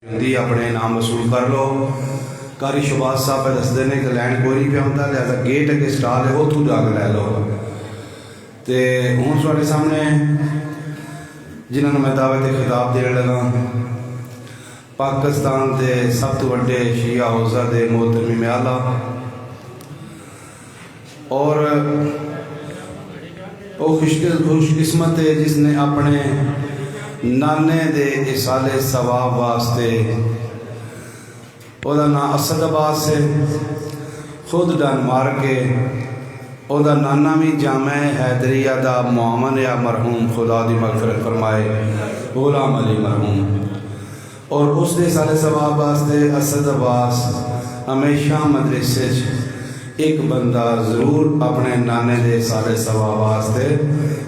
دی اپنے نام وصول کر لو. قاری شہباز صاحب پہ دستے ہیں کہ لینڈ کوئی نہیں پہ ہوتا، لہذا گیٹ اگے سٹال ہے اتوں جا کے لے لو. تے ہوں تھوڑے سامنے جنہوں نے میں دعوت خطاب دینے لگا پاکستان دے سب تو بڑے شیعہ حوزہ دے محترم اعلیٰ اور وہ خوش قسمت ہے جس نے اپنے نانے دے اصال ثواب واسطے وہ نام اسد آباد سے خود ڈن مار کے وہ نانا بھی جامع حیدریہ دا معاون یا مرحوم خدا دی مغفرت فرمائے غلام علی مرحوم، اور اس دے اصال ثواب واسطے اسد عباس ہمیشہ مدرسے ایک بندہ ضرور اپنے نانے دے اصال ثواب واسطے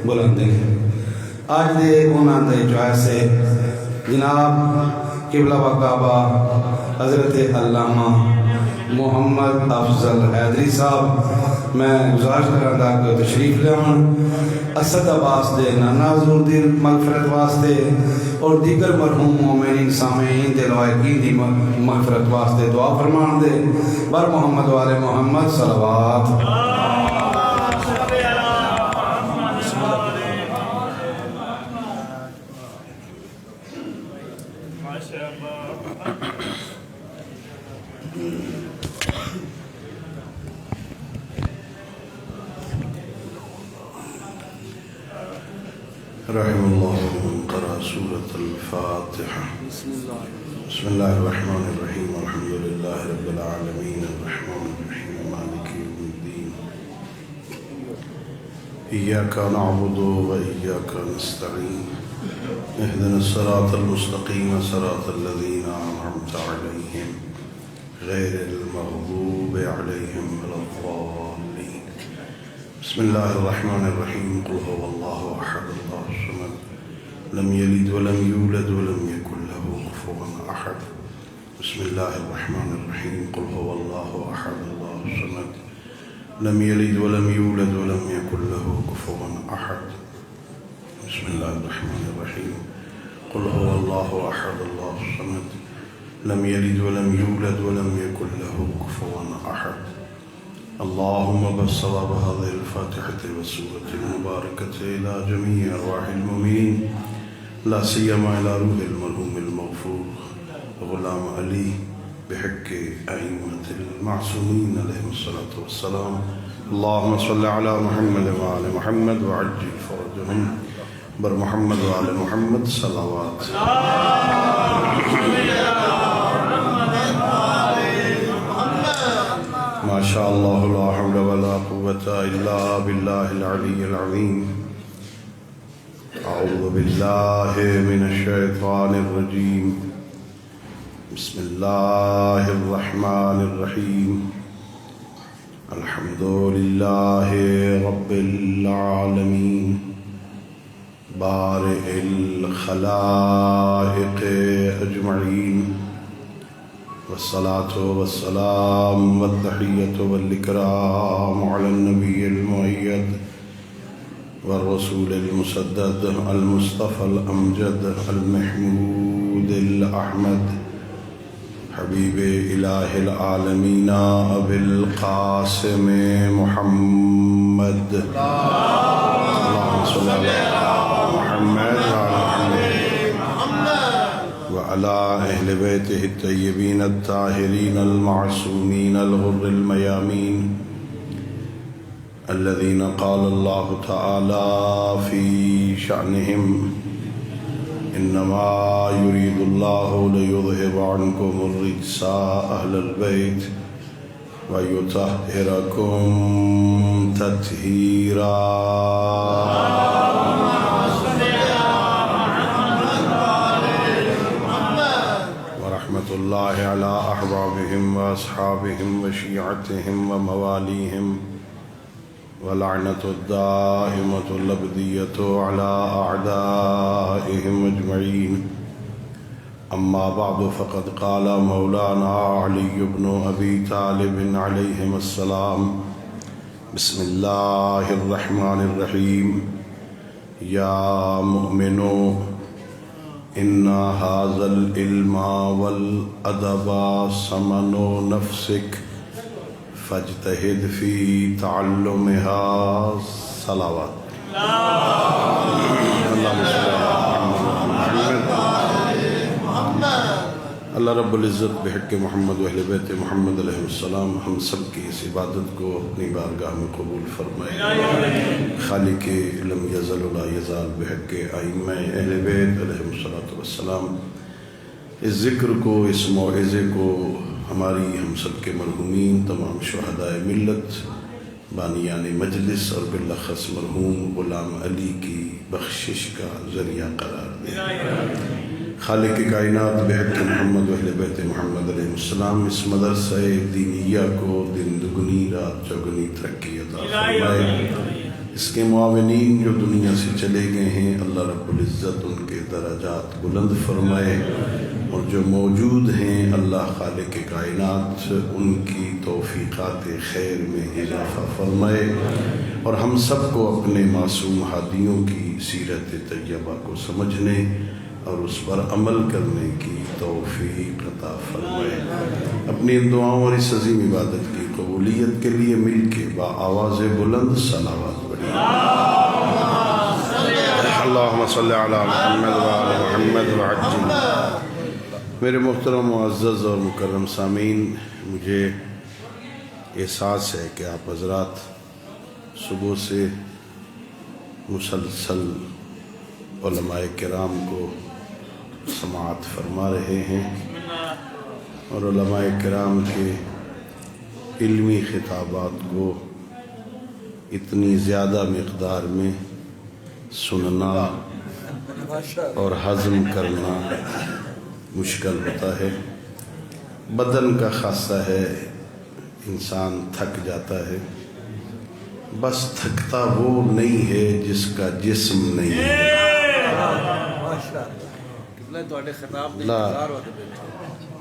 بلندے ہیں. آج دے انہوں دے جو سے جناب قبلہ و کعبہ حضرت علامہ محمد افضل حیدری صاحب میں گزارش کرنا کہ تشریف لے اسد عباس دے نانا حضور دی مغفرت واسطے اور دیگر مرحوم مومنین سامعین دے لوائقین دی مغفرت واسطے دعا فرمان دے. بر محمد والے محمد صلوات. رحم اللہ من قرأ سورة الفاتحة. بسم اللہ الرحمن الرحیم الحمد للہ رب العالمین الرحمن الرحیم مالک یوم الدین ایاک نعبد و ایاک نستعین اهدنا الصراط المستقیم صراط الذین انعمت علیہم غیر المغضوب علیہم ولا الضالین. بسم اللہ الرحمن الرحیم قل هو اللہ احد اللہ الصمد لم یلد ولم یولد ولم یکن له کفوا احد. بسم اللہ الرحمن الرحیم قل هو اللہ احد اللہ الصمد لم یلد ولم یولد ولم یکن له کفوا احد. بسم اللہ الرحمن الرحیم قل هو اللہ احد اللہ الصمد لم یلد ولم یولد ولم یکن له کفوا احد. اللهم بالصواب هذه الفاتحة والسورة المباركة إلى جميع أرواح المؤمنين لا سيما إلى روح المرحوم المغفور غلام علي بحق أئمة المعصومين عليهم الصلاة والسلام. اللهم صل على محمد وعلى محمد وعجل فرجهم بر محمد وعلى محمد صلوات. ما شاء الله لا حول ولا قوة إلا بالله العلي العظيم. أعوذ بالله من الشيطان الرجيم. بسم الله الرحمن الرحيم. الحمد لله رب العالمين بارئ الخلائق أجمعين والصلاة والسلام والتحية والإكرام على النبي المؤيد والرسول المسدد المصطفى الأمجد المحمود الأحمد حبيب إله العالمين أبي القاسم محمد. اللهم صل على محمد وعلى أهل بيته الطيبين الطاهرين المعصومين الغر الميامين الذين قال الله تعالى في شأنهم إنما يريد الله ليذهب عنكم الرجس أهل البيت ويطهركم تطهيرا. الله على أحبابهم وأصحابهم وشيعتهم ومواليهم ولعنة الدائمة الأبدية على أعدائهم أجمعين. أما بعد فقد قال مولانا علي بن أبي طالب عليهم السلام. بسم الله الرحمن الرحيم. يا مؤمنون إن هذا العلم والأدب ثمن نفسك فاجتهد في تعلمها. صلوات اللہ رب العزت بحق محمد و اہل بیت محمد علیہ السلام ہم سب کی اس عبادت کو اپنی بارگاہ میں قبول فرمائے. خالق لم یزل ولا یزال بحق ائمہ اہل بیت علیہ السلام اس ذکر کو، اس موعظے کو ہماری ہم سب کے مرحومین تمام شہداء ملت، بانیان مجلس اور بالاخص مرحوم غلام علی کی بخشش کا ذریعہ قرار دے. خالق کائنات بحق محمد و اہل بیت محمد علیہ السلام اس مدرسہ دینیہ کو دن دگنی رات چوگنی ترقی عطا فرمائے. اس کے معاونین جو دنیا سے چلے گئے ہیں اللہ رب العزت ان کے درجات بلند فرمائے، اور جو موجود ہیں اللہ خالق کائنات ان کی توفیقات خیر میں اضافہ فرمائے، اور ہم سب کو اپنے معصوم ہادیوں کی سیرت طیبہ کو سمجھنے اور اس پر عمل کرنے کی توفیق عطا فرمائے. اپنی ان دعاؤں اور اس عظیم عبادت کی قبولیت کے لیے مل کے با آواز بلند صلوات پڑھیں. اللہم صلی علی محمد وعلی محمد وعجل. میرے محترم معزز اور مکرم سامعین، مجھے احساس ہے کہ آپ حضرات صبح سے مسلسل علماء کرام کو سماعت فرما رہے ہیں، اور علماء کرام کے علمی خطابات کو اتنی زیادہ مقدار میں سننا اور ہضم کرنا مشکل ہوتا ہے. بدن کا خاصہ ہے، انسان تھک جاتا ہے، بس تھکتا وہ نہیں ہے جس کا جسم نہیں ہے.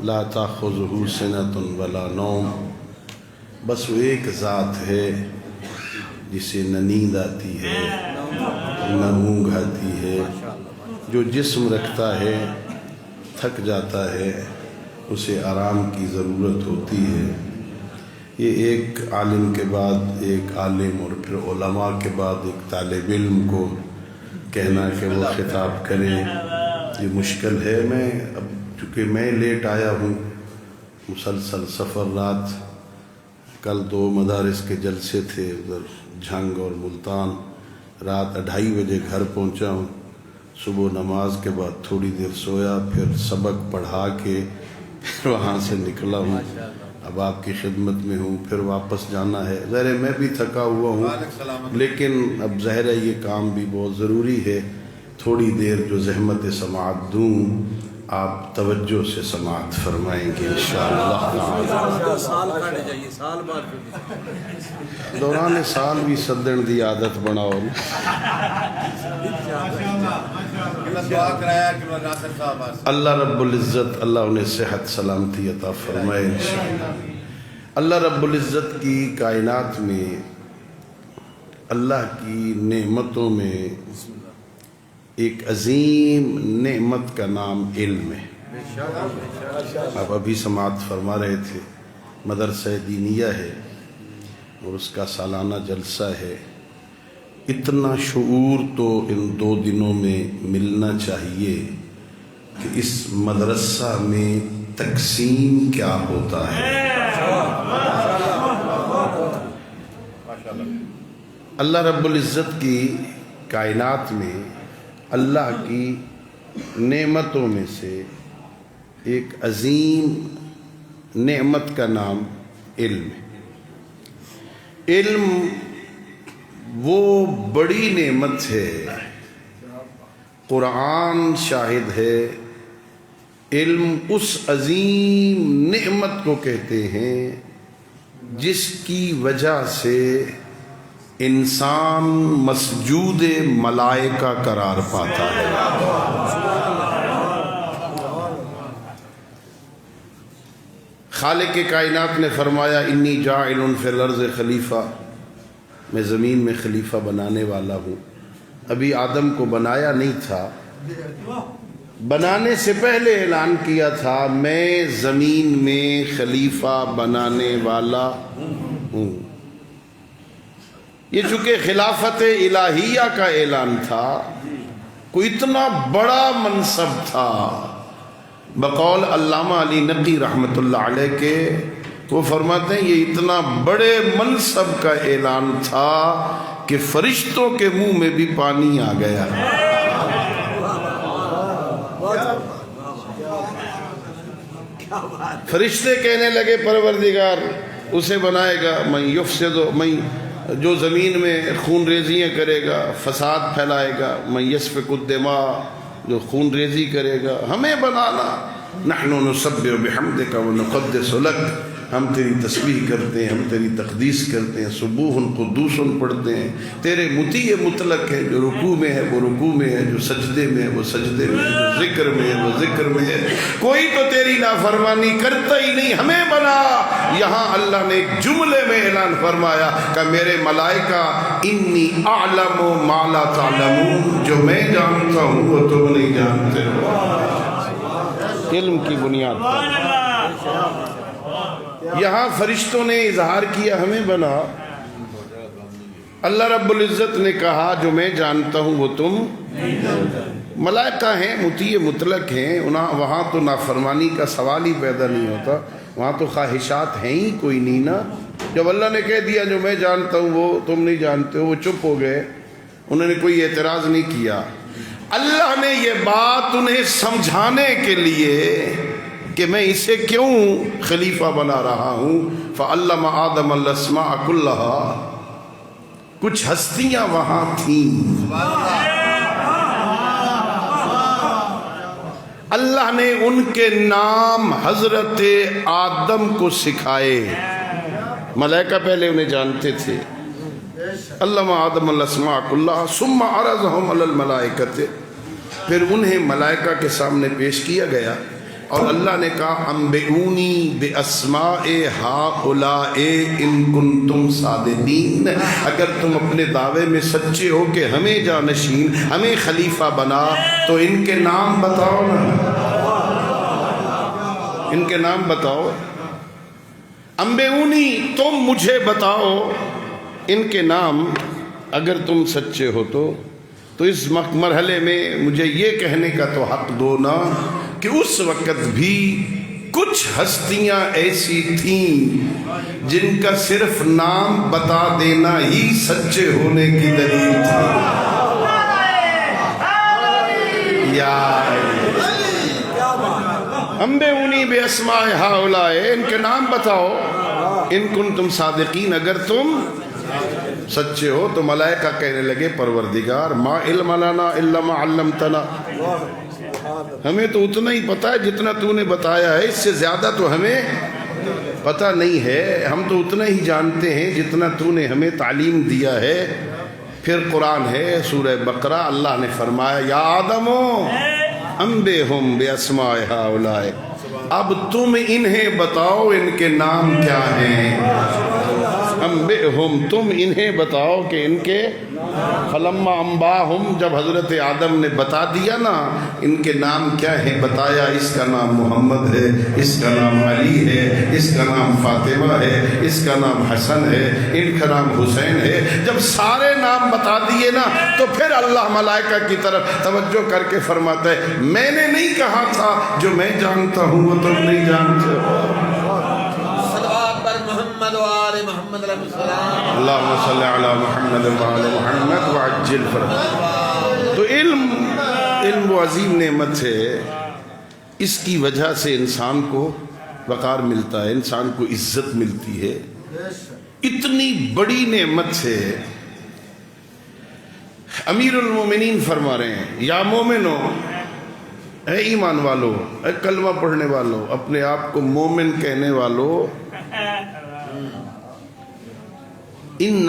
لا تاخذہ سنۃ ولا نوم. بس وہ ایک ذات ہے جسے نہ نیند آتی ہے نہ اونگ آتی ہے. جو جسم رکھتا ہے تھک جاتا ہے، اسے آرام کی ضرورت ہوتی ہے. یہ ایک عالم کے بعد ایک عالم اور پھر علماء کے بعد ایک طالب علم کو کہنا کہ وہ خطاب کرے یہ مشکل ہے. میں اب چونکہ میں لیٹ آیا ہوں، مسلسل سفر، رات کل 2 مدارس کے جلسے تھے ادھر جھنگ اور ملتان، رات 2:30 بجے گھر پہنچا ہوں. صبح نماز کے بعد تھوڑی دیر سویا، پھر سبق پڑھا کے پھر وہاں سے نکلا ہوں. اب آپ کی خدمت میں ہوں، پھر واپس جانا ہے. ظاہر ہے میں بھی تھکا ہوا ہوں، لیکن اب ظاہر ہے یہ کام بھی بہت ضروری ہے. تھوڑی دیر جو زحمت سماعت دوں، آپ توجہ سے سماعت فرمائیں گے انشاءاللہ. دوران سال بھی سدن دی عادت بناؤ. اللہ رب العزت اللہ انہیں صحت سلامتی عطا فرمائے انشاءاللہ. اللہ رب العزت کی کائنات میں اللہ کی نعمتوں میں ایک عظیم نعمت کا نام علم ہے. آپ ابھی سماعت فرما رہے تھے، مدرسہ دینیہ ہے اور اس کا سالانہ جلسہ ہے. اتنا شعور تو ان 2 دنوں میں ملنا چاہیے کہ اس مدرسہ میں تقسیم کیا ہوتا ہے. اللہ رب العزت کی کائنات میں اللہ کی نعمتوں میں سے ایک عظیم نعمت کا نام علم ہے. علم وہ بڑی نعمت ہے، قرآن شاہد ہے. علم اس عظیم نعمت کو کہتے ہیں جس کی وجہ سے انسان مسجود ملائکہ قرار پاتا ہے. خالق کائنات نے فرمایا انی جاعل فی الارض خلیفہ، میں زمین میں خلیفہ بنانے والا ہوں. ابھی آدم کو بنایا نہیں تھا، بنانے سے پہلے اعلان کیا تھا میں زمین میں خلیفہ بنانے والا ہوں۔ یہ چونکہ خلافت الہیہ کا اعلان تھا، کوئی اتنا بڑا منصب تھا، بقول علامہ علی نقی رحمۃ اللہ علیہ کے، وہ فرماتے ہیں یہ اتنا بڑے منصب کا اعلان تھا کہ فرشتوں کے منہ میں بھی پانی آ گیا۔ فرشتے کہنے لگے پروردگار اسے بنائے گا من یفسد، جو زمین میں خون ریزیاں کرے گا، فساد پھیلائے گا، من یسفک الدماء، جو خون ریزی کرے گا، ہمیں بنانا۔ نحن نسبح بحمدک ونقدس لک، ہم تیری تسبیح کرتے ہیں، ہم تیری تقدیس کرتے ہیں، سبوح قدوس پڑھتے ہیں، تیرے مطیع مطلق ہے، جو رکوع میں ہے وہ رکوع میں ہے، جو سجدے میں ہے وہ سجدے میں ہے، جو ذکر میں ہے وہ ذکر میں ہے، کوئی تو تیری نافرمانی کرتا ہی نہیں، ہمیں بنا۔ یہاں اللہ نے ایک جملے میں اعلان فرمایا کہ میرے ملائکہ انی اعلم ما لا تعلمون، جو میں جانتا ہوں وہ تم نہیں جانتے ہو۔ علم کی بنیاد پر یہاں فرشتوں نے اظہار کیا ہمیں بنا، اللہ رب العزت نے کہا جو میں جانتا ہوں وہ تم۔ ملائکہ ہیں، مطیع مطلق ہیں، وہاں تو نافرمانی کا سوال ہی پیدا نہیں ہوتا، وہاں تو خواہشات ہیں ہی کوئی نہیں نا۔ جب اللہ نے کہہ دیا جو میں جانتا ہوں وہ تم نہیں جانتے ہو، وہ چپ ہو گئے، انہوں نے کوئی اعتراض نہیں کیا۔ اللہ نے یہ بات انہیں سمجھانے کے لیے کہ میں اسے کیوں خلیفہ بنا رہا ہوں، فعلم آدم الاسماء کلہا، کچھ ہستیاں وہاں تھیں، اللہ نے ان کے نام حضرت آدم کو سکھائے۔ ملائکہ پہلے انہیں جانتے تھے، علم آدم الاسماء کلہا ثم عرضہم علی الملائکۃ، پھر انہیں ملائکہ کے سامنے پیش کیا گیا اور اللہ نے کہا انبئونی باسماء ہؤلاء ان کنتم صادقین، اگر تم اپنے دعوے میں سچے ہو کہ ہمیں جانشین، ہمیں خلیفہ بنا، تو ان کے نام بتاؤ نا، ان کے نام بتاؤ۔ انبئونی، تم مجھے بتاؤ ان کے نام اگر تم سچے ہو تو اس مرحلے میں مجھے یہ کہنے کا تو حق دو نا کہ اس وقت بھی کچھ ہستیاں ایسی تھیں جن کا صرف نام بتا دینا ہی سچے ہونے کی دلیل تھی۔ یا انبئونی باسماء ہؤلاء، ان کے نام بتاؤ ان کنتم صادقین، اگر تم سچے ہو۔ تو ملائکہ کہنے لگے پروردگار ما علم لنا الا ما علمتنا، ہمیں تو اتنا ہی پتا ہے جتنا تو نے بتایا ہے، اس سے زیادہ تو ہمیں پتہ نہیں ہے، ہم تو اتنا ہی جانتے ہیں جتنا تو نے ہمیں تعلیم دیا ہے۔ پھر قرآن ہے سورہ بقرہ، اللہ نے فرمایا یا آدم انبئہم باسماء ہؤلاء، اب تم انہیں بتاؤ ان کے نام کیا ہیں۔ انبئہم، تم انہیں بتاؤ کہ ان کے، فلما انباہم، جب حضرت آدم نے بتا دیا نا ان کے نام کیا ہے، بتایا اس کا نام محمد ہے، اس کا نام علی ہے، اس کا نام فاطمہ ہے، اس کا نام حسن ہے، ان کا نام حسین ہے، جب سارے نام بتا دیے نا تو پھر اللہ ملائکہ کی طرف توجہ کر کے فرماتا ہے میں نے نہیں کہا تھا جو میں جانتا ہوں وہ تم نہیں جانتے ہو۔ محمد وآل محمد علیہ السلام، اللہم صلی علی محمد وآل محمد وعجل فرجہ۔ تو علم وہ عظیم نعمت ہے، اس کی وجہ سے انسان کو وقار ملتا ہے، انسان کو عزت ملتی ہے، اتنی بڑی نعمت ہے۔ امیر المومنین فرما رہے ہیں یا مومنو، اے ایمان والو، اے کلمہ پڑھنے والو، اپنے آپ کو مومن کہنے والو، ان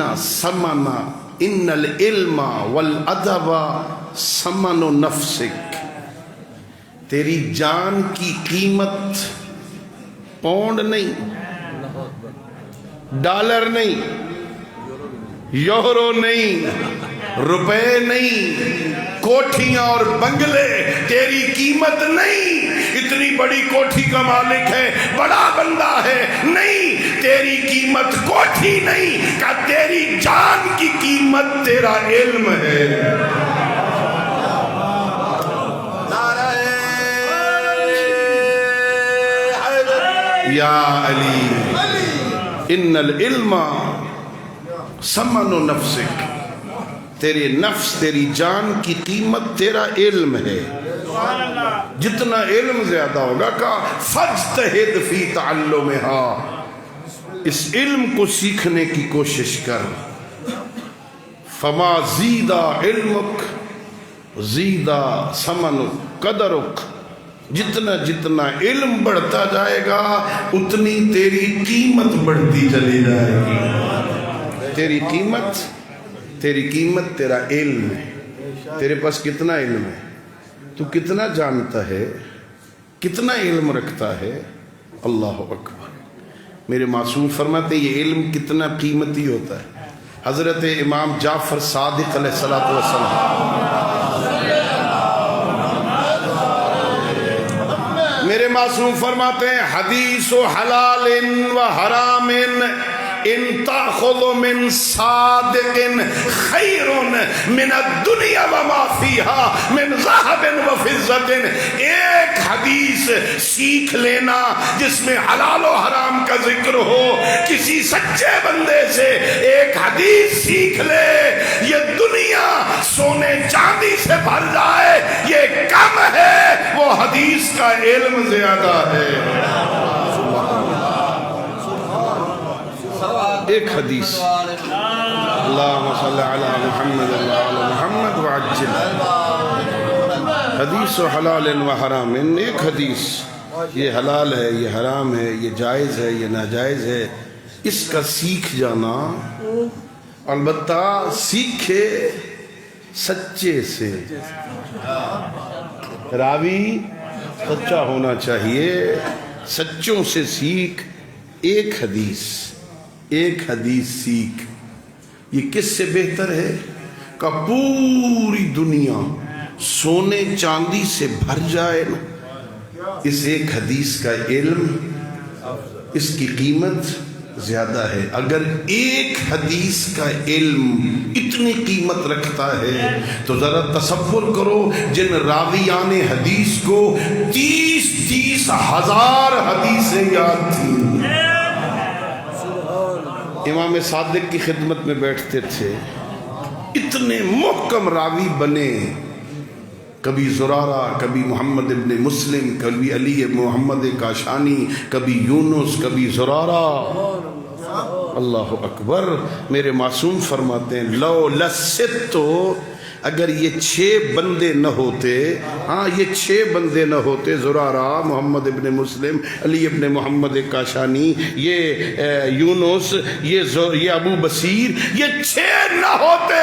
العلم والادب ثمن نفسک، تیری جان کی قیمت پاؤنڈ نہیں، ڈالر نہیں، یورو نہیں، روپے نہیں، کوٹھیاں اور بنگلے تیری قیمت نہیں، اتنی بڑی کوٹھی کا مالک ہے، بڑا بندہ ہے، نہیں، تیری قیمت کوٹھی نہیں، کہ تیری جان کی قیمت تیرا علم ہے۔ یا علی ان العلم ثمن نفسک، تیرے نفس تیری جان کی قیمت تیرا علم ہے۔ جتنا علم زیادہ ہوگا کہا فاجتہد فی تعلمہا، اس علم کو سیکھنے کی کوشش کر۔ فما زیدہ علمک زیدہ ثمنک قدرک، جتنا جتنا علم بڑھتا جائے گا اتنی تیری قیمت بڑھتی چلی جائے گی۔ تیری قیمت تیرا علم ہے۔ تیرے پاس کتنا علم ہے، تو کتنا جانتا ہے، کتنا علم رکھتا ہے، اللہ اکبر۔ میرے معصوم فرماتے ہیں یہ علم کتنا قیمتی ہوتا ہے۔ حضرت امام جعفر صادق علیہ السلام، میرے معصوم فرماتے ہیں حدیث حلال و حرام ان تاخذ من صادق خیر من الدنیا وما فیہا من ذہب و فضت، ایک حدیث سیکھ لینا جس میں حلال و حرام کا ذکر ہو، کسی سچے بندے سے ایک حدیث سیکھ لے، یہ دنیا سونے چاندی سے بھر جائے یہ کم ہے، وہ حدیث کا علم زیادہ ہے۔ ایک حدیث، اللہم صلی علی محمد وعلی محمد وعجل، حدیث و حلال و حرام، ایک حدیث، یہ حلال ہے، یہ حرام ہے، یہ جائز ہے، یہ ناجائز ہے، اس کا سیکھ جانا، البتہ سیکھے سچے سے، راوی سچا ہونا چاہیے، سچوں سے سیکھ، ایک حدیث سیکھ۔ یہ کس سے بہتر ہے کہ پوری دنیا سونے چاندی سے بھر جائے نا، اس ایک حدیث کا علم، اس کی قیمت زیادہ ہے۔ اگر ایک حدیث کا علم اتنی قیمت رکھتا ہے تو ذرا تصور کرو جن راویان حدیث کو 30 ہزار حدیثیں یاد تھیں، امام صادق کی خدمت میں بیٹھتے تھے، اتنے محکم راوی بنے، کبھی زرارہ، کبھی محمد ابن مسلم، کبھی علی ابن محمد کاشانی، کبھی یونس، کبھی زرارہ، اللہ اکبر۔ میرے معصوم فرماتے ہیں لو لستو، اگر یہ 6 بندے نہ ہوتے، ہاں یہ 6 بندے نہ ہوتے، زرارہ، محمد ابن مسلم، علی ابن محمد کاشانی، یہ یونس، یہ ابو بصیر، یہ 6 نہ ہوتے،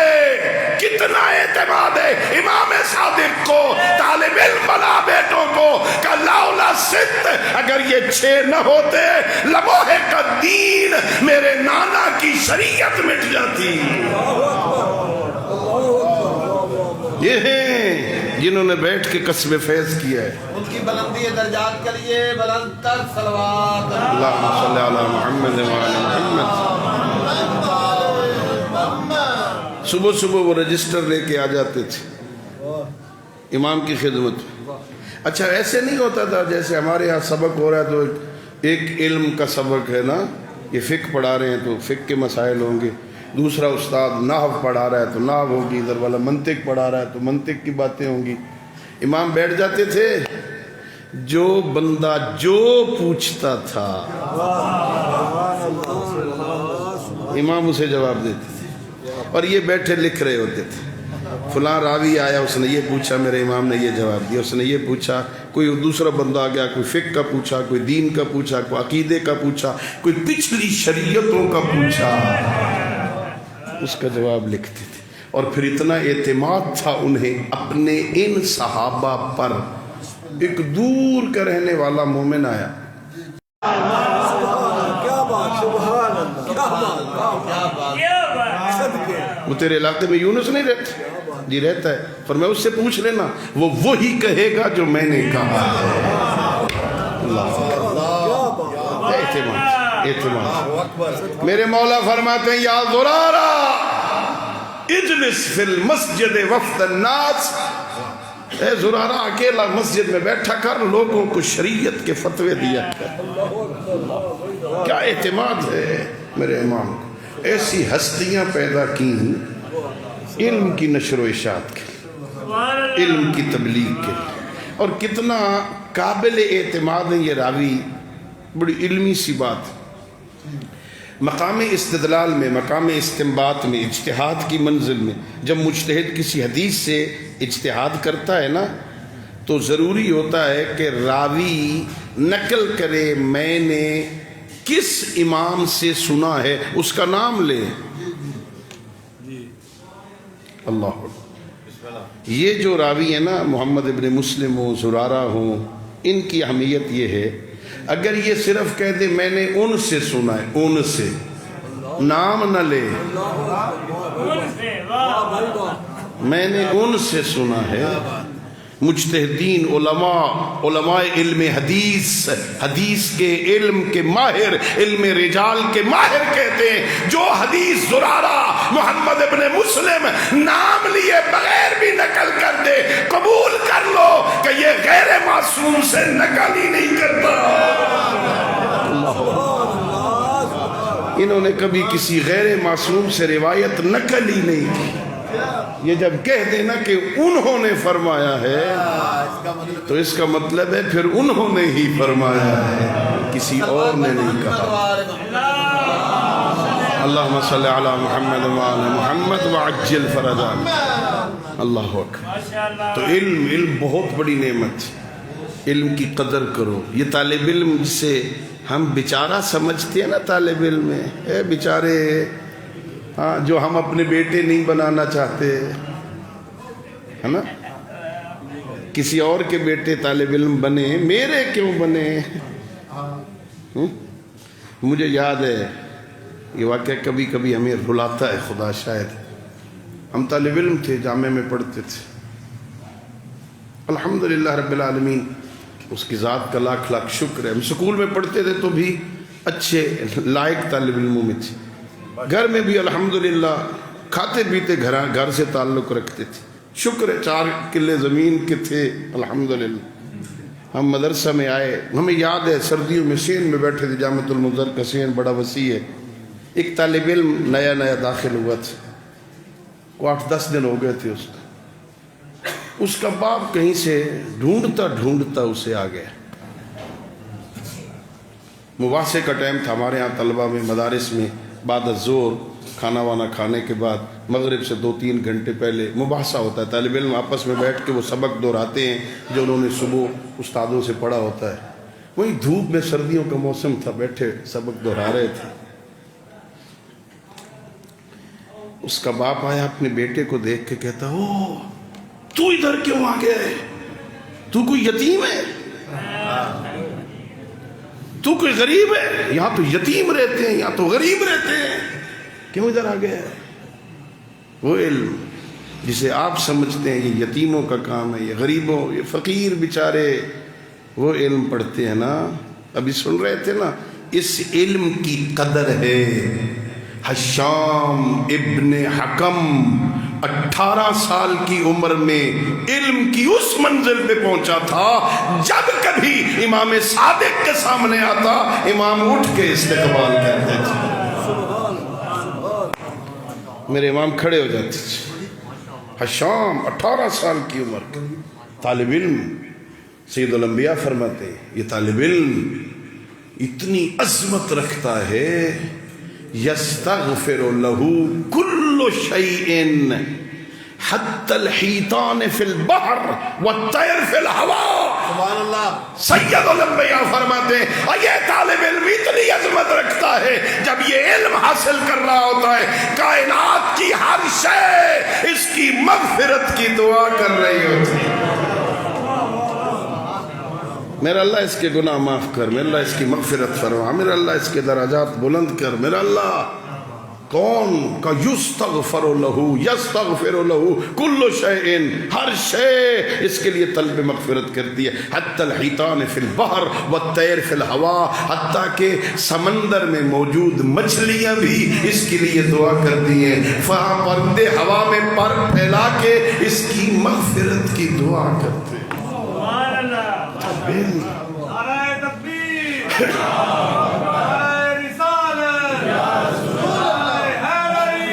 کتنا اعتماد ہے امام صادق کو، طالب علم بنا بیٹوں کو کہ لولا ست، اگر یہ 6 نہ ہوتے لمحق الدین، میرے نانا کی شریعت مٹ جاتی۔ یہ ہیں جنہوں نے بیٹھ کے قصب فیض کیا ہے، ان کی بلندی درجات کے لیے بلند تر صلوات، اللہم صلی علی محمد وعلی محمد۔ صبح صبح وہ رجسٹر لے کے آ جاتے تھے امام کی خدمت میں۔ اچھا ایسے نہیں ہوتا تھا جیسے ہمارے ہاں سبق ہو رہا ہے تو ایک علم کا سبق ہے نا، یہ فقہ پڑھا رہے ہیں تو فقہ کے مسائل ہوں گے، دوسرا استاد نحو پڑھا رہا ہے تو نحو ہوگی، ادھر والا منطق پڑھا رہا ہے تو منطق کی باتیں ہوں گی۔ امام بیٹھ جاتے تھے، جو بندہ جو پوچھتا تھا امام اسے جواب دیتے تھے، اور یہ بیٹھے لکھ رہے ہوتے تھے، فلاں راوی آیا اس نے یہ پوچھا، میرے امام نے یہ جواب دیا، اس نے یہ پوچھا، کوئی دوسرا بندہ آ گیا، کوئی فقہ کا پوچھا، کوئی دین کا پوچھا، کوئی عقیدے کا پوچھا، کوئی پچھلی شریعتوں کا پوچھا، اس کا جواب لکھتے تھے۔ اور پھر اتنا اعتماد تھا انہیں اپنے ان صحابہ پر۔ ایک دور کا رہنے والا مومن آیا، وہ تیرے علاقے میں یونس نہیں رہتے، جی رہتا ہے، فرمایا اس سے پوچھ لینا، وہ وہی کہے گا جو میں نے کہا ہے۔ اعتماد۔ میرے مولا فرماتے ہیں یا زرارہ اجلس فی المسجد وفد الناس، اے زرارہ اکیلا مسجد میں بیٹھا کر، لوگوں کو شریعت کے فتوے دیا کر۔ کیا اعتماد ہے میرے امام کو، ایسی ہستیاں پیدا کی علم کی نشر و اشاعت کے لیے، علم کی تبلیغ کے لیے، اور کتنا قابل اعتماد ہے یہ راوی، بڑی علمی سی بات۔ مقام استدلال میں، مقام استنباط میں، اجتہاد کی منزل میں جب مجتہد کسی حدیث سے اجتہاد کرتا ہے نا، تو ضروری ہوتا ہے کہ راوی نقل کرے میں نے کس امام سے سنا ہے، اس کا نام لے۔ اللہ، یہ جو راوی ہے نا، محمد ابن مسلم ہو، زرارہ ہوں، ان کی اہمیت یہ ہے، اگر یہ صرف کہہ دے میں نے ان سے سنا ہے، ان سے، نام نہ لے، میں نے ان سے سنا ہے۔ مجتہدین، علماء علم حدیث، حدیث کے علم کے ماہر، علم رجال کے ماہر کہتے ہیں جو حدیث زرارہ محمد ابن مسلم نام لیے بغیر بھی نقل کر دے، قبول کر لو کہ یہ غیر معصوم سے نقل ہی نہیں کرتا۔ انہوں نے کبھی کسی غیر معصوم سے روایت نقل ہی نہیں کی۔ یہ جب کہہ دینا کہ انہوں نے فرمایا ہے تو اس کا مطلب ہے پھر انہوں نے ہی فرمایا ہے، کسی اور نے نہیں کہا۔ اللہم صلی علی محمد وعلی محمد وعجل فرجانا۔ اللہ اکبر۔ تو علم بہت بڑی نعمت، علم کی قدر کرو۔ یہ طالب علم جسے ہم بیچارہ سمجھتے ہیں نا، طالب علم اے بیچارے، ہاں، جو ہم اپنے بیٹے نہیں بنانا چاہتے، ہے نا، کسی اور کے بیٹے طالب علم بنے، میرے کیوں بنے؟ مجھے یاد ہے یہ واقعہ، کبھی کبھی ہمیں رلاتا ہے خدا شاید۔ ہم طالب علم تھے، جامعہ میں پڑھتے تھے، الحمدللہ رب العالمین، اس کی ذات کا لاکھ لاکھ شکر ہے۔ ہم سکول میں پڑھتے تھے تو بھی اچھے لائق طالب علموں میں تھے، گھر میں بھی الحمدللہ کھاتے پیتے گھر سے تعلق رکھتے تھے، شکر ہے، 4 کلے زمین کے تھے الحمدللہ۔ ہم مدرسہ میں آئے، ہمیں یاد ہے سردیوں میں سین میں بیٹھے تھے، جامعۃ المنظر کا سین بڑا وسیع ہے۔ ایک طالب علم نیا داخل ہوا تھا، وہ 8-10 دن ہو گئے تھے اس کا۔ اس کا باپ کہیں سے ڈھونڈتا اسے آ گیا۔ مباحثے کا ٹائم تھا ہمارے ہاں طلبہ میں، مدارس میں، بعد الظہر کھانا وانا کھانے کے بعد مغرب سے 2-3 گھنٹے پہلے مباحثہ ہوتا ہے، طالب علم آپس میں بیٹھ کے وہ سبق دہراتے ہیں جو انہوں نے صبح استادوں سے پڑھا ہوتا ہے۔ وہی دھوپ میں، سردیوں کا موسم تھا، بیٹھے سبق دہرا رہے تھے۔ اس کا باپ آیا، اپنے بیٹے کو دیکھ کے کہتا، او تو ادھر کیوں آ گیا ہے؟ تو کوئی یتیم ہے؟ تو کوئی غریب ہے؟ یہاں تو یتیم رہتے ہیں، یہاں تو غریب رہتے ہیں، کیوں ادھر آ گیا ہے؟ وہ علم جسے آپ سمجھتے ہیں یہ یتیموں کا کام ہے، یہ غریبوں، یہ فقیر بیچارے، وہ علم پڑھتے ہیں نا۔ ابھی سن رہے تھے نا، اس علم کی قدر ہے۔ حشام ابن حکم 18 سال کی عمر میں علم کی اس منزل پہ پہنچا تھا، جب کبھی امام صادق کے سامنے آتا، امام اٹھ کے استقبال کرتے تھے، میرے امام کھڑے ہو جاتے تھے۔ حشام 18 سال کی عمر کا طالب علم، سید الانبیاء فرماتے ہیں یہ طالب علم اتنی عظمت رکھتا ہے، یستغفر لہ کل شیء حتی الحیتان فی البحر والطیر فی الہوا۔ سبحان اللہ۔ سید الانبیاء فرماتے ہیں اور یہ طالب علم اتنی عظمت رکھتا ہے، جب یہ علم حاصل کر رہا ہوتا ہے، کائنات کی ہر شے اس کی مغفرت کی دعا کر رہی ہوتی ہے۔ میرا اللہ اس کے گناہ معاف کر، میرا اللہ اس کی مغفرت فرما، میرا اللہ اس کے درجات بلند کر، میرا اللہ کون کا یستغفر لہو یستغفر لہو کل شیء، ہر شے اس کے لیے طلب مغفرت کرتی ہے، حتی الحیتان فی البحر والطیر فی الہوا، حتیٰ کہ سمندر میں موجود مچھلیاں بھی اس کے لیے دعا کرتی ہیں، پرندے ہوا میں پر پھیلا کے اس کی مغفرت کی دعا کرتے ہیں۔ سبحان اللہ، نعرہ تکبیر، نعرہ رسالت،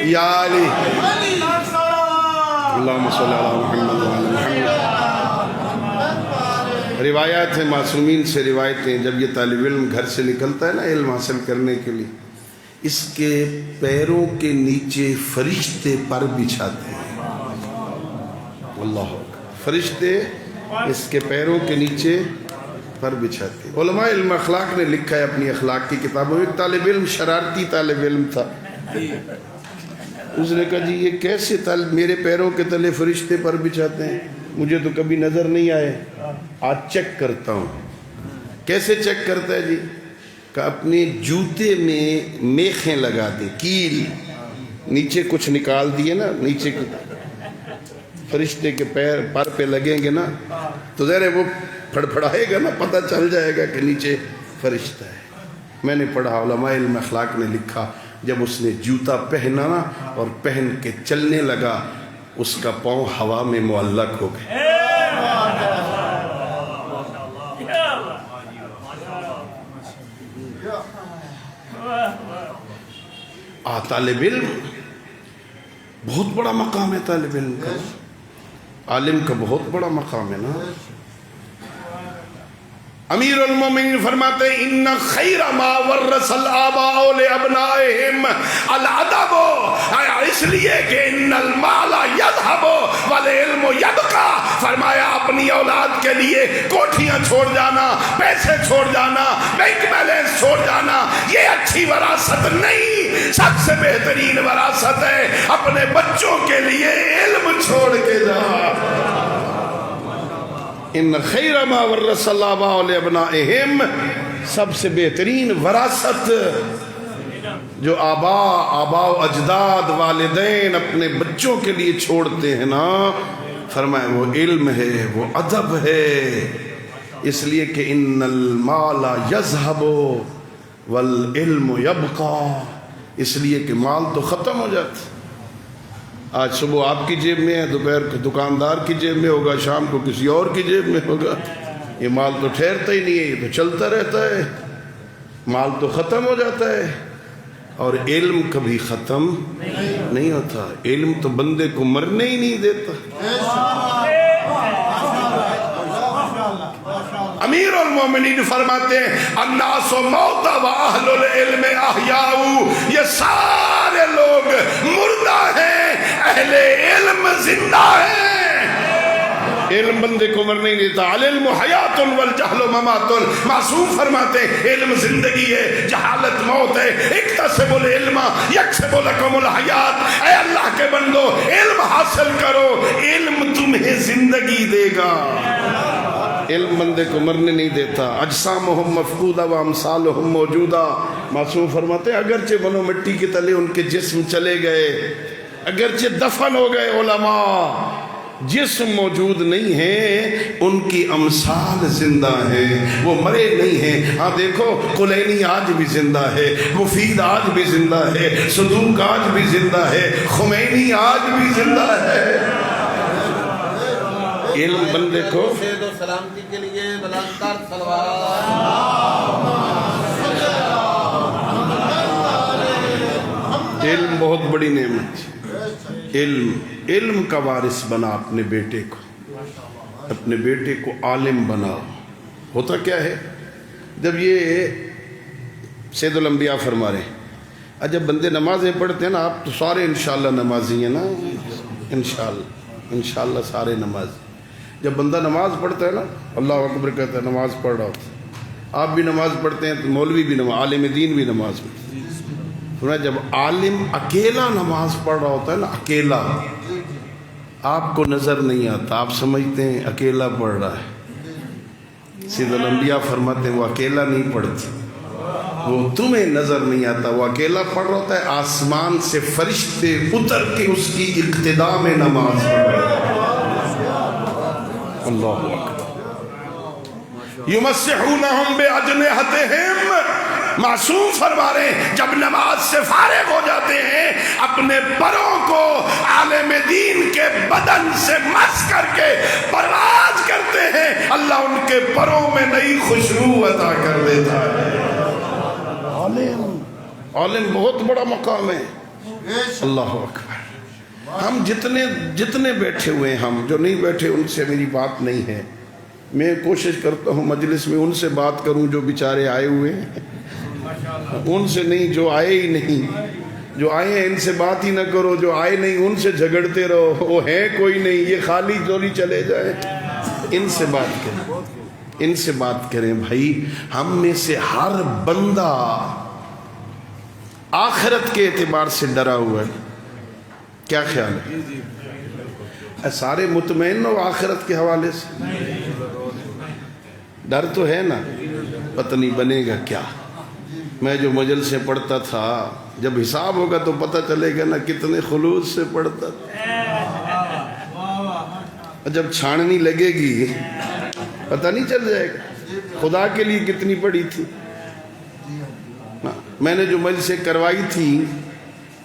یا علی اللہم صلی اللہ محمد وعلی محمد۔ روایات ہیں معصومین سے، روایتیں جب یہ طالب علم گھر سے نکلتا ہے نا علم حاصل کرنے کے لیے، اس کے پیروں کے نیچے فرشتے پر بچھاتے ہیں۔ اللہ فرشتے اس کے پیروں کے نیچے پر بچھاتے ہیں۔ علماء علم اخلاق نے لکھا ہے اپنی اخلاق کی کتابوں میں، ایک طالب علم شرارتی طالب علم تھا، اس نے کہا جی یہ کیسے میرے پیروں کے تلے فرشتے پر بچھاتے ہیں، مجھے تو کبھی نظر نہیں آئے، آج چیک کرتا ہوں۔ کیسے چیک کرتا ہے جی؟ کہ اپنے جوتے میں میخیں لگا دیں، کیل نیچے کچھ نکال دیے نا، نیچے فرشتے کے پیر پر پہ لگیں گے نا تو ظاہر ہے وہ پھڑپھڑائے گا نا، پتہ چل جائے گا کہ نیچے فرشتہ ہے۔ میں نے پڑھا، علماء علم اخلاق نے لکھا، جب اس نے جوتا پہنا نا اور پہن کے چلنے لگا، اس کا پاؤں ہوا میں معلق ہو گئے۔ طالب علم بہت بڑا مقام ہے، طالب علم کا، عالم کا بہت بڑا مقام ہے نا۔ امیر المومنین فرماتے ہیں ان خیر ما ورث الآباء لابنائہم الادب، اس لیے کہ ان المال یذهب والعلم یبقى، فرمایا اپنی اولاد کے لیے کوٹھیاں چھوڑ جانا، پیسے چھوڑ جانا، بینک بیلنس چھوڑ جانا یہ اچھی وراثت نہیں، سب سے بہترین وراثت ہے اپنے بچوں کے لیے علم چھوڑ کے جا۔ ان خیر ما ورث الآباء لابنائہم، سب سے بہترین وراثت جو آباء و اجداد والدین اپنے بچوں کے لیے چھوڑتے ہیں نا، فرمایا وہ علم ہے، وہ ادب ہے، اس لیے کہ ان المال یذهب والعلم یبقى، اس لیے کہ مال تو ختم ہو جاتا، آج صبح آپ کی جیب میں ہے، دوپہر کو دکاندار کی جیب میں ہوگا، شام کو کسی اور کی جیب میں ہوگا، یہ مال تو ٹھہرتا ہی نہیں ہے، یہ تو چلتا رہتا ہے، مال تو ختم ہو جاتا ہے، اور علم کبھی ختم نہیں ہوتا، علم تو بندے کو مرنے ہی نہیں دیتا۔ امیر المومنین فرماتے ہیں الناس موتى واہل العلم احیاء، یہ سارے لوگ مردہ ہیں، اہل علم زندہ ہیں۔ علم بندے کو مرنے نہیں دیتا، العلم حیات والجہل ممات، معصوم فرماتے ہیں علم زندگی ہے، جہالت موت ہے، اکتسبوا العلم یکسب لکم الحیات، اے اللہ کے بندو علم حاصل کرو، علم تمہیں زندگی دے گا۔ علم بندے کو مرنے نہیں دیتا، اجسامہم مفقودہ و امثالہم موجودہ، معصوم فرماتے ہیں اگرچہ بنو مٹی کے تلے ان کے جسم چلے گئے، اگرچہ دفن ہو گئے علماء، جسم موجود نہیں ہیں، ان کی امثال زندہ ہیں، وہ مرے نہیں ہیں۔ ہاں دیکھو کلینی آج بھی زندہ ہے، مفید آج بھی زندہ ہے، صدوق آج بھی زندہ ہے، خمینی آج بھی زندہ ہے۔ علم بندے کو شہد و سلامتی کے لیے بلند تر صلوات۔ علم بہت بڑی نعمت، علم کا وارث بنا اپنے بیٹے کو، اپنے بیٹے کو عالم بنا۔ ہوتا کیا ہے جب یہ سید الانبیاء فرما رہے ہیں، جب بندے نمازیں پڑھتے ہیں نا، آپ تو سارے انشاءاللہ نمازی ہیں نا، انشاءاللہ سارے نمازی، جب بندہ نماز پڑھتا ہے نا، اللہ اکبر کہتا ہے، نماز پڑھ رہا ہوتا ہے، آپ بھی نماز پڑھتے ہیں تو مولوی بھی نماز، عالم دین بھی نماز پڑھتے ہیں۔ جب عالم اکیلا نماز پڑھ رہا ہوتا ہے نا، اکیلا، آپ کو نظر نہیں آتا، آپ سمجھتے ہیں اکیلا پڑھ رہا ہے، سید الانبیاء فرماتے ہیں وہ اکیلا نہیں پڑھتا، وہ تمہیں نظر نہیں آتا، وہ اکیلا پڑھ رہا ہوتا ہے، آسمان سے فرشتے اتر کے اس کی اقتدا میں نماز پڑھ رہے ہیں۔ اللہ اکبر۔ یمسحونہم باجنحتہم، معصوم فرما رہے ہیں جب نماز سے فارغ ہو جاتے ہیں اپنے پروں کو عالم دین کے بدن سے مس کر کے پرواز کرتے ہیں، اللہ ان کے پروں میں نئی خوشبو عطا کر دیتا ہے۔ عالم بہت بڑا مقام ہے۔ اللہ اکبر۔ ہم جتنے بیٹھے ہوئے ہیں، ہم جو نہیں بیٹھے ان سے میری بات نہیں ہے، میں کوشش کرتا ہوں مجلس میں ان سے بات کروں جو بیچارے آئے ہوئے ہیں، ان سے نہیں جو آئے ہی نہیں، جو آئے ہیں ان سے بات ہی نہ کرو، جو آئے نہیں ان سے جھگڑتے رہو، وہ ہے کوئی نہیں، یہ خالی جولی چلے جائے، ان سے بات کریں، ان سے بات کریں۔ بھائی ہم میں سے ہر بندہ آخرت کے اعتبار سے ڈرا ہوا ہے، کیا خیال ہے؟ سارے مطمئن ہو آخرت کے حوالے سے؟ ڈر تو ہے نا، پتہ نہیں بنے گا کیا۔ میں جو مجلسیں پڑھتا تھا، جب حساب ہوگا تو پتہ چلے گا نا کتنے خلوص سے پڑھتا تھا، اور جب چھاننی لگے گی پتہ نہیں چل جائے گا خدا کے لیے کتنی پڑھی تھی۔ میں نے جو مجلسیں کروائی تھی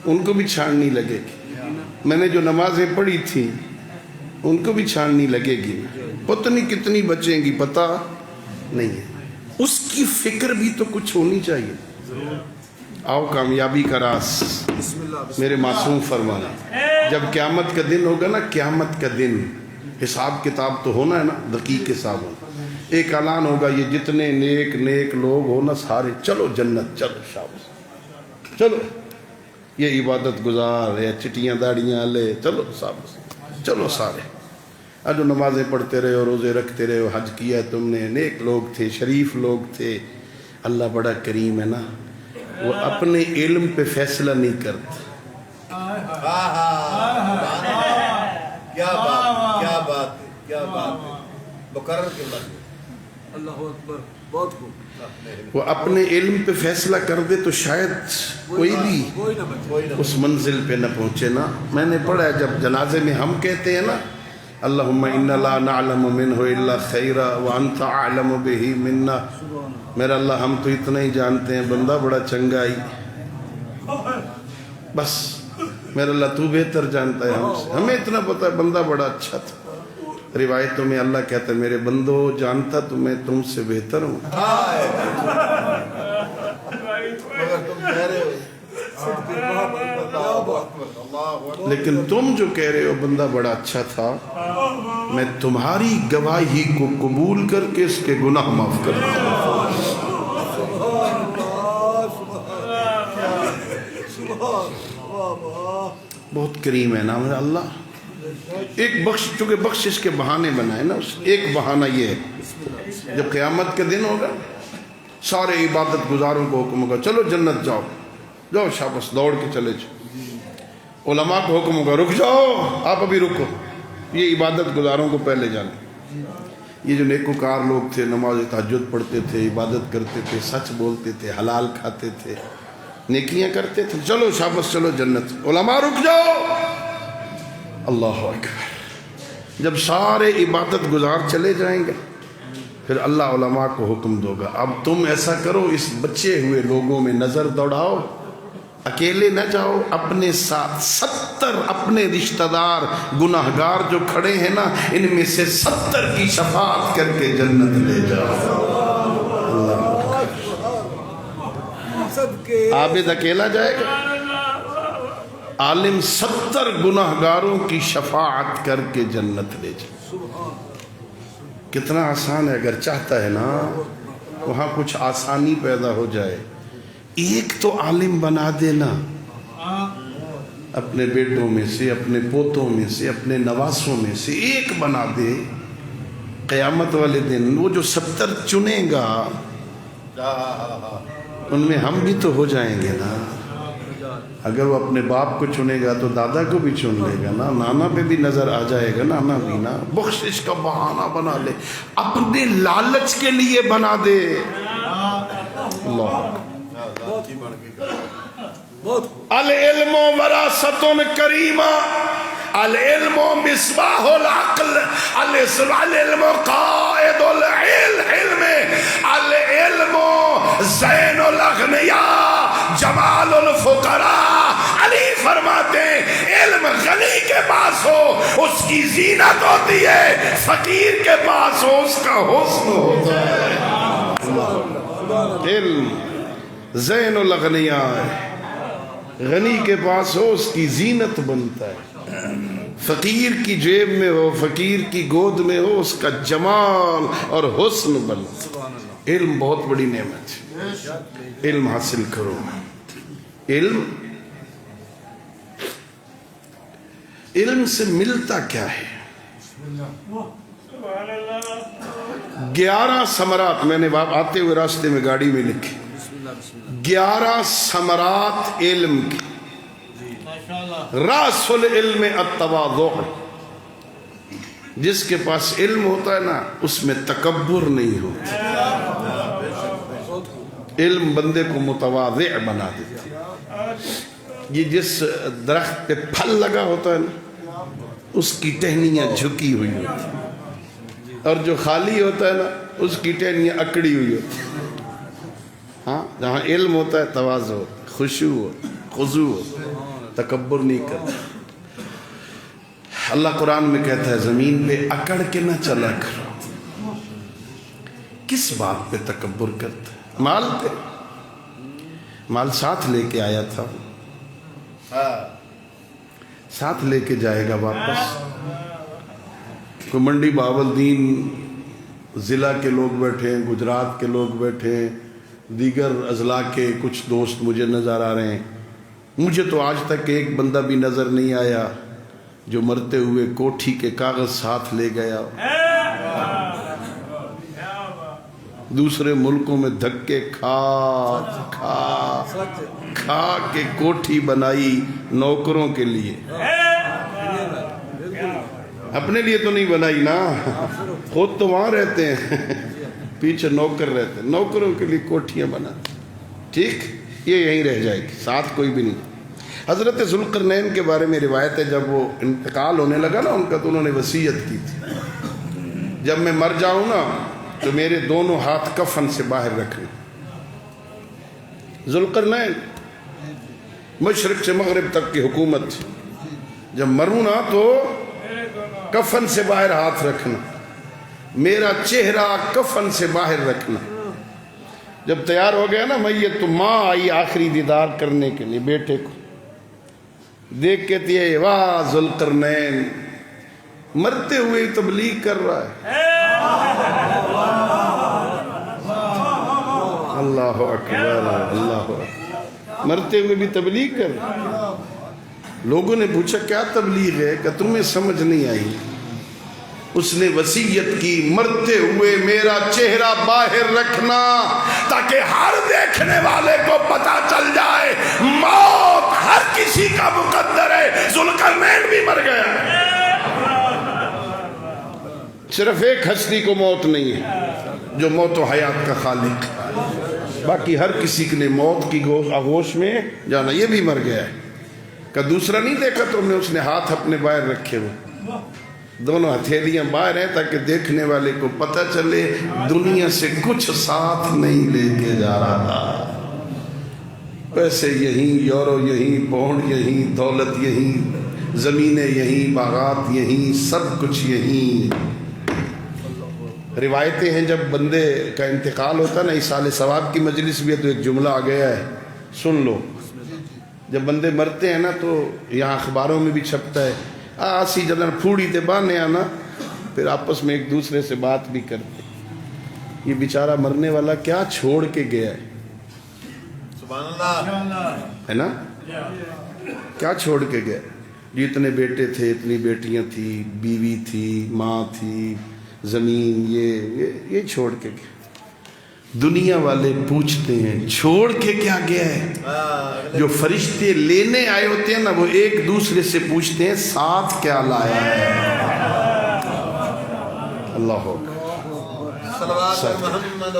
ان کو بھی چھاننی لگے گی، میں نے جو نمازیں پڑھی تھی ان کو بھی چھاننی لگے گی، پتہ نہیں کتنی بچیں گی پتہ نہیں ہے۔ اس کی فکر بھی تو کچھ ہونی چاہیے۔ آؤ کامیابی کا راز میرے معصوم فرمانا، جب قیامت کا دن ہوگا نا، قیامت کا دن حساب کتاب تو ہونا ہے نا، دقیق حساب ہونا، ایک اعلان ہوگا، یہ جتنے نیک لوگ ہو نا سارے چلو جنت، چلو شاباش، چلو یہ عبادت گزار یا چٹیاں داڑیاں لے، چلو شاباش، چلو سارے، جو نمازیں پڑھتے رہے ہو، روزے رکھتے رہے ہو، حج کیا تم نے، نیک لوگ تھے، شریف لوگ تھے۔ اللہ بڑا کریم ہے نا، وہ اپنے علم پہ فیصلہ نہیں کرتا۔ کیا بات، کیا بات، کیا بات، مقرر کے بعد اللہ اکبر، بہت خوب۔ وہ اپنے علم پہ فیصلہ کر دے تو شاید کوئی بھی اس منزل پہ نہ پہنچے نا۔ میں نے پڑھا ہے جب جنازے میں ہم کہتے ہیں نا، اللہم انا لا نعلم منہ الا خیرا وانت اعلم بہ منا، میرا اللہ ہم تو اتنا ہی جانتے ہیں بندہ بڑا چنگا ہی، بس میرا اللہ تو بہتر جانتا ہے ہم سے، ہمیں اتنا پتہ ہے بندہ بڑا اچھا تھا۔ روایتوں میں اللہ کہتا ہے میرے بندو جانتا تو میں تم سے بہتر ہوں، مگر تم کہہ رہے ہو لیکن تم جو کہہ رہے ہو بندہ بڑا اچھا تھا، میں تمہاری گواہی کو قبول کر کے اس کے گناہ معاف کر دوں۔ بہت کریم ہے نا میرا اللہ۔ ایک بخش، چونکہ بخشش کے بہانے بنائے نا، ایک بہانہ یہ ہے جب قیامت کے دن ہوگا سارے عبادت گزاروں کو حکم ہوگا چلو جنت جاؤ، جاؤ شاباش، دوڑ کے چلے جاؤ۔ علماء کو حکم ہوگا رک جاؤ، آپ ابھی رکو، یہ عبادت گزاروں کو پہلے جانے۔ یہ جو نیکوکار لوگ تھے، نماز تہجد پڑھتے تھے، عبادت کرتے تھے، سچ بولتے تھے، حلال کھاتے تھے، نیکیاں کرتے تھے، چلو شاباش چلو جنت، علماء رک جاؤ۔ اللہ اکبر۔ جب سارے عبادت گزار چلے جائیں گے پھر اللہ علماء کو حکم دو گا اب تم ایسا کرو، اس بچے ہوئے لوگوں میں نظر دوڑاؤ، اکیلے نہ جاؤ، اپنے ساتھ 70 اپنے رشتہ دار گناہگار جو کھڑے ہیں نا، ان میں سے 70 کی شفاعت کر کے جنت لے جاؤ۔ عابد اکیلا جائے گا، عالم 70 گناہگاروں کی شفاعت کر کے جنت لے جائے۔ کتنا آسان ہے، اگر چاہتا ہے نا وہاں کچھ آسانی پیدا ہو جائے۔ ایک تو عالم بنا دینا، اپنے بیٹوں میں سے، اپنے پوتوں میں سے، اپنے نواسوں میں سے ایک بنا دے، قیامت والے دن وہ جو 70 چنے گا ان میں ہم بھی تو ہو جائیں گے نا۔ اگر وہ اپنے باپ کو چنے گا تو دادا کو بھی چن لے گا نا، نانا پہ بھی نظر آ جائے گا، نانا بھی نا۔ بخشش کا بہانہ بنا لے، اپنے لالچ کے لیے بنا دے۔ اللہ العلم وراثۃ کریمہ، العلم مصباح العقل، العلم قائد العلم، العلم زین الاغنیاء جمال الفقراء۔ علی فرماتے ہیں علم غنی کے پاس ہو اس کی زینت ہوتی ہے، فقیر کے پاس ہو اس کا حسن ہوتا ہے۔ علم زین الاغنیاء ہے، غنی کے پاس ہو اس کی زینت بنتا ہے، فقیر کی جیب میں ہو، فقیر کی گود میں ہو اس کا جمال اور حسن بنتا ہے۔ علم بہت بڑی نعمت ہے، علم حاصل کرو۔ علم سے ملتا کیا ہے؟ 11 ثمرات میں نے آتے ہوئے راستے میں گاڑی میں لکھے، 11 ثمرات علم کی۔ راس العلم التواضع، جس کے پاس علم ہوتا ہے نا اس میں تکبر نہیں ہوتا، علم بندے کو متواضع بنا دیتا ہے۔ یہ جس درخت پہ پھل لگا ہوتا ہے نا اس کی ٹہنیاں جھکی ہوئی ہوتی ہیں، اور جو خالی ہوتا ہے نا اس کی ٹہنیاں اکڑی ہوئی ہوتی ہیں۔ ہاں، جہاں علم ہوتا ہے تواضع ہوتا ہے، خشوع ہوتا ہے، خضوع ہوتا ہے، تکبر نہیں کرتا۔ اللہ قرآن میں کہتا ہے زمین پہ اکڑ کے نہ چلا کرو۔ کس بات پہ تکبر کرتا ہے؟ مال پہ؟ مال ساتھ لے کے آیا تھا، ساتھ لے کے جائے گا واپس۔ کوئی منڈی بہاولدین ضلع کے لوگ بیٹھے ہیں، گجرات کے لوگ بیٹھے ہیں، دیگر اضلاع کے کچھ دوست مجھے نظر آ رہے ہیں۔ مجھے تو آج تک ایک بندہ بھی نظر نہیں آیا جو مرتے ہوئے کوٹھی کے کاغذ ساتھ لے گیا۔ دوسرے ملکوں میں دھکے کھا کے کوٹھی بنائی نوکروں کے لیے، اپنے لیے تو نہیں بنائی نا، خود تو وہاں رہتے ہیں، پیچھے نوکر رہتے ہیں، نوکروں کے لیے کوٹھیاں بناتے۔ ٹھیک، یہ یہیں رہ جائے گی، ساتھ کوئی بھی نہیں۔ حضرت ذوالقرنین کے بارے میں روایت ہے جب وہ انتقال ہونے لگا نا ان کا تو انہوں نے وصیت کی تھی، جب میں مر جاؤں نا تو میرے دونوں ہاتھ کفن سے باہر رکھنا۔ ذوالقرنین مشرق سے مغرب تک کی حکومت تھی، جب مروں نا تو کفن سے باہر ہاتھ رکھنا، میرا چہرہ کفن سے باہر رکھنا۔ جب تیار ہو گیا نا میت تو ماں آئی آخری دیدار کرنے کے لیے بیٹے کو، دیکھ کے تھی واہ ذوالقرنین مرتے ہوئے تبلیغ کر رہا ہے۔ اللہ اکبر، اللہ اکبر، مرتے ہوئے بھی تبلیغ کر رہا ہے۔ لوگوں نے پوچھا کیا تبلیغ ہے؟ کہ تمہیں سمجھ نہیں آئی؟ اس نے وصیت کی مرتے ہوئے میرا چہرہ باہر رکھنا تاکہ ہر دیکھنے والے کو پتا چل جائے موت ہر کسی کا مقدر ہے۔ ذوالقرنین بھی مر گیا، صرف ایک ہستی کو موت نہیں ہے جو موت و حیات کا خالق ہے، باقی ہر کسی کے لیے موت کی آغوش میں جانا۔ یہ بھی مر گیا ہے کہ دوسرا نہیں دیکھا تم نے؟ اس نے ہاتھ اپنے باہر رکھے ہوئے، دونوں ہتھیلیاں باہر ہیں تاکہ دیکھنے والے کو پتہ چلے دنیا سے کچھ ساتھ نہیں لے کے جا رہا، پیسے یہیں، یورو یہیں، پاؤنڈ یہیں، دولت یہیں، زمینیں یہیں، باغات یہیں، سب کچھ یہیں۔ روایتیں ہیں جب بندے کا انتقال ہوتا ہے نا، ایصال ثواب کی مجلس بھی ہے تو ایک جملہ آ گیا ہے، سن لو۔ جب بندے مرتے ہیں نا تو یہاں اخباروں میں بھی چھپتا ہے، آسی جدن پھوڑی تے بانے آنا، پھر آپس میں ایک دوسرے سے بات بھی کرتے، یہ بیچارہ مرنے والا کیا چھوڑ کے گیا ہے، سبحان اللہ، ہے نا؟ کیا چھوڑ کے گیا؟ جتنے بیٹے تھے، اتنی بیٹیاں تھی، بیوی تھی، ماں تھی، زمین، یہ چھوڑ کے گیا۔ دنیا والے پوچھتے ہیں چھوڑ کے کیا گیا ہے؟ جو فرشتے لینے آئے ہوتے ہیں نا وہ ایک دوسرے سے پوچھتے ہیں ساتھ کیا لایا ہے۔ اللہ صلوات محمد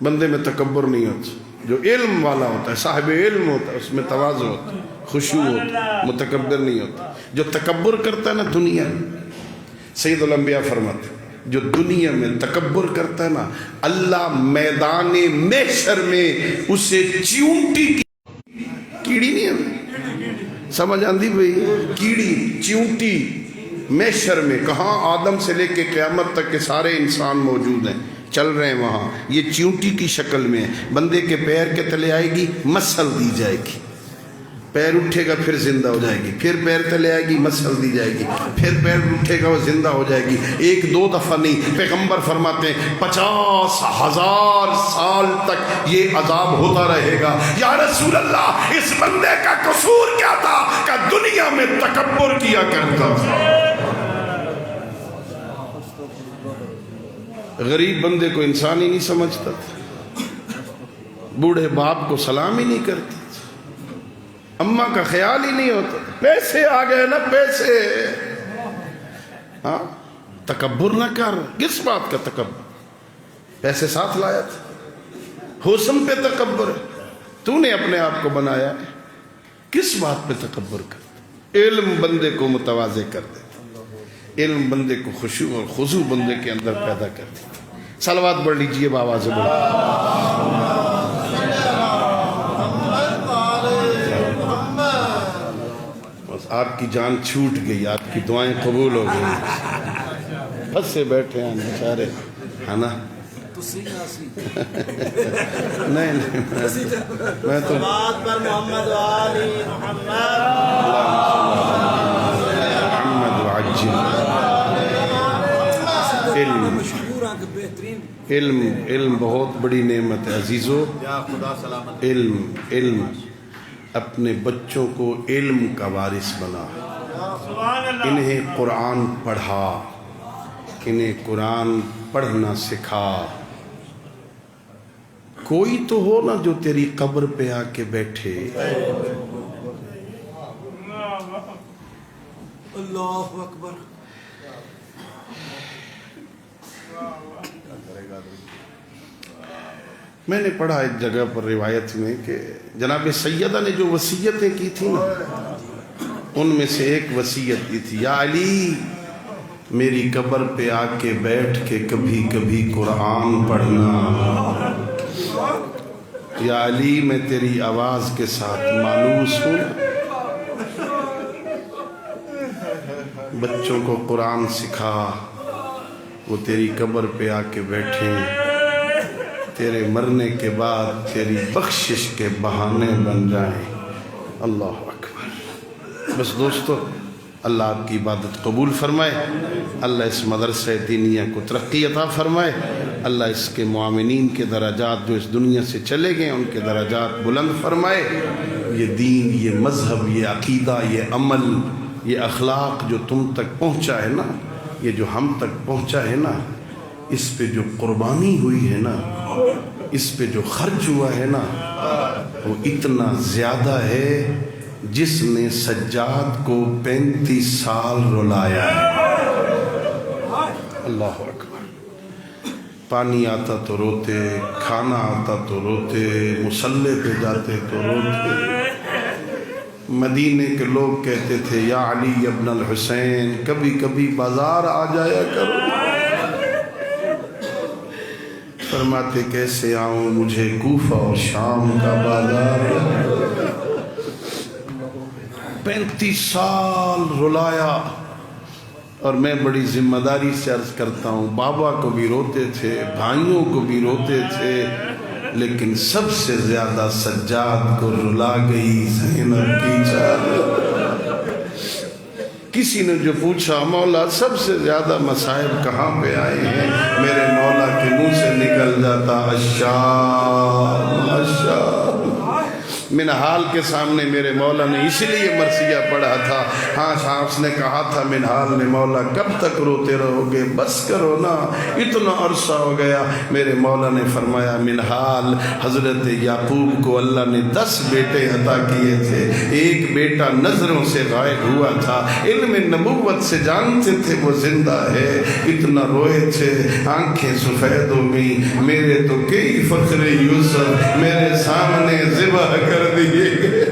بندے میں تکبر نہیں ہوتا. جو علم والا ہوتا ہے، صاحب علم ہوتا ہے، اس میں تواضع ہوتا ہے، خشوع ہوتا ہے، متکبر نہیں ہوتا. جو تکبر کرتا ہے نا دنیا میں، سید الانبیاء فرماتے ہیں جو دنیا میں تکبر کرتا ہے نا، اللہ میدان محشر میں اسے چیونٹی کیڑی نہیں ہے، سمجھ آندی بھئی، کیڑی چیونٹی محشر میں، کہاں آدم سے لے کے قیامت تک کے سارے انسان موجود ہیں، چل رہے ہیں وہاں، یہ چیونٹی کی شکل میں بندے کے پیر کے تلے آئے گی، مسل دی جائے گی، پیر اٹھے گا پھر زندہ ہو جائے گی، پھر پیر تلے آئے گی، مسل دی جائے گی، پھر پیر اٹھے گا وہ زندہ ہو جائے گی. ایک دو دفعہ نہیں، پیغمبر فرماتے ہیں 50,000 سال تک یہ عذاب ہوتا رہے گا. یا رسول اللہ، اس بندے کا قصور کیا تھا کہ دنیا میں تکبر کیا کرتا تھا. غریب بندے کو انسان ہی نہیں سمجھتا تھا، بوڑھے باپ کو سلام ہی نہیں کرتا تھا، اماں کا خیال ہی نہیں ہوتا. پیسے آ گئے نا، پیسے، ہاں تکبر نہ کر. کس بات کا تکبر؟ پیسے ساتھ لایا تھا، حسن پہ تکبر ہے، تو نے اپنے آپ کو بنایا ہے، کس بات پہ تکبر کرتا؟ علم بندے کو متواضع کر دیتا، علم بندے کو خشوع اور خضوع بندے کے اندر پیدا کر دیتا. صلوات پڑھ لیجئے بآواز بلند. آپ کی جان چھوٹ گئی، آپ کی دعائیں قبول ہو گئی. پھنسے بیٹھے ہیں بیچارے، ہے نا؟ نہیں میں تو محمد علم بہت بڑی نعمت ہے عزیزو. علم اپنے بچوں کو علم کا وارث بنا، انہیں قرآن پڑھا، انہیں قرآن پڑھنا سکھا. کوئی تو ہو نا جو تیری قبر پہ آ کے بیٹھے. اللہ اکبر. میں نے پڑھا ایک جگہ پر روایت میں کہ جناب سیدہ نے جو وصیتیں کی تھی نا، ان میں سے ایک وصیت کی تھی، یا علی میری قبر پہ آ کے بیٹھ کے کبھی کبھی قرآن پڑھنا. یا علی میں تیری آواز کے ساتھ مانوس ہوں، بچوں کو قرآن سکھا، وہ تیری قبر پہ آ کے بیٹھیں، تیرے مرنے کے بعد تیری بخشش کے بہانے بن جائیں. اللہ اکبر. بس دوستو، اللہ آپ کی عبادت قبول فرمائے، اللہ اس مدرسہ دینیہ کو ترقی عطا فرمائے، اللہ اس کے معاونین کے درجات جو اس دنیا سے چلے گئے ان کے درجات بلند فرمائے. یہ دین، یہ مذہب، یہ عقیدہ، یہ عمل، یہ اخلاق جو تم تک پہنچا ہے نا، یہ جو ہم تک پہنچا ہے نا، اس پہ جو قربانی ہوئی ہے نا، اس پہ جو خرچ ہوا ہے نا، وہ اتنا زیادہ ہے جس نے سجاد کو 35 سال رلایا ہے. اللہ اکبر. پانی آتا تو روتے، کھانا آتا تو روتے، مصلے پہ جاتے تو روتے. مدینے کے لوگ کہتے تھے یا علی ابن الحسین کبھی کبھی بازار آ جایا کرو. فرماتے کیسے آؤں، مجھے کوفہ اور شام کا بازار. 35 سال رلایا. اور میں بڑی ذمہ داری سے عرض کرتا ہوں، بابا کو بھی روتے تھے، بھائیوں کو بھی روتے تھے، لیکن سب سے زیادہ سجاد کو رلا گئی زینب کی چادر. کسی نے جو پوچھا مولا سب سے زیادہ مصائب کہاں پہ آئے ہیں، میرے مولا کے منہ سے نکل جاتا الشام الشام. منہال کے سامنے میرے مولا نے اس لیے مرثیہ پڑھا تھا. ہاں شاہس نے کہا تھا منہال نے مولا کب تک روتے رہو گے, بس کرو نا, اتنا عرصہ ہو گیا. میرے مولا نے فرمایا منہال حضرت یعقوب کو اللہ نے 10 بیٹے عطا کیے تھے, ایک بیٹا نظروں سے غائب ہوا تھا, علم نبوت سے جانتے تھے وہ زندہ ہے, اتنا روئے تھے آنکھیں سفید ہو گئی. میرے تو کئی فخر یوسف میرے سامنے ذبح کر دیے گئے.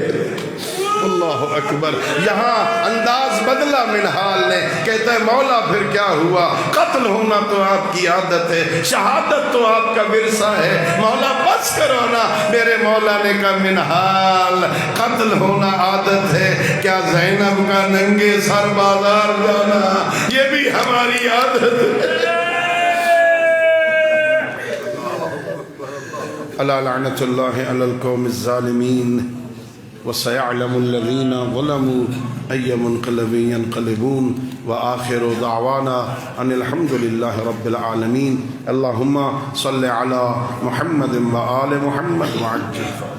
اللہ اکبر. یہاں انداز بدلا منہال نے, کہتا ہے مولا پھر کیا ہوا, قتل ہونا تو آپ کی عادت ہے, شہادت تو آپ کا ورثہ ہے, مولا بس کرو نا. میرے مولا نے کہا منہال قتل ہونا عادت ہے, کیا زینب کا ننگے سر بازار جانا یہ بھی ہماری عادت ہے. الا لعنت اللہ علی القوم الظالمین وسيعلم الذين ظلموا أي منقلب ينقلبون وآخر دعوانا أن الحمد لله رب العالمين. اللهم صل على محمد وآل محمد وعجل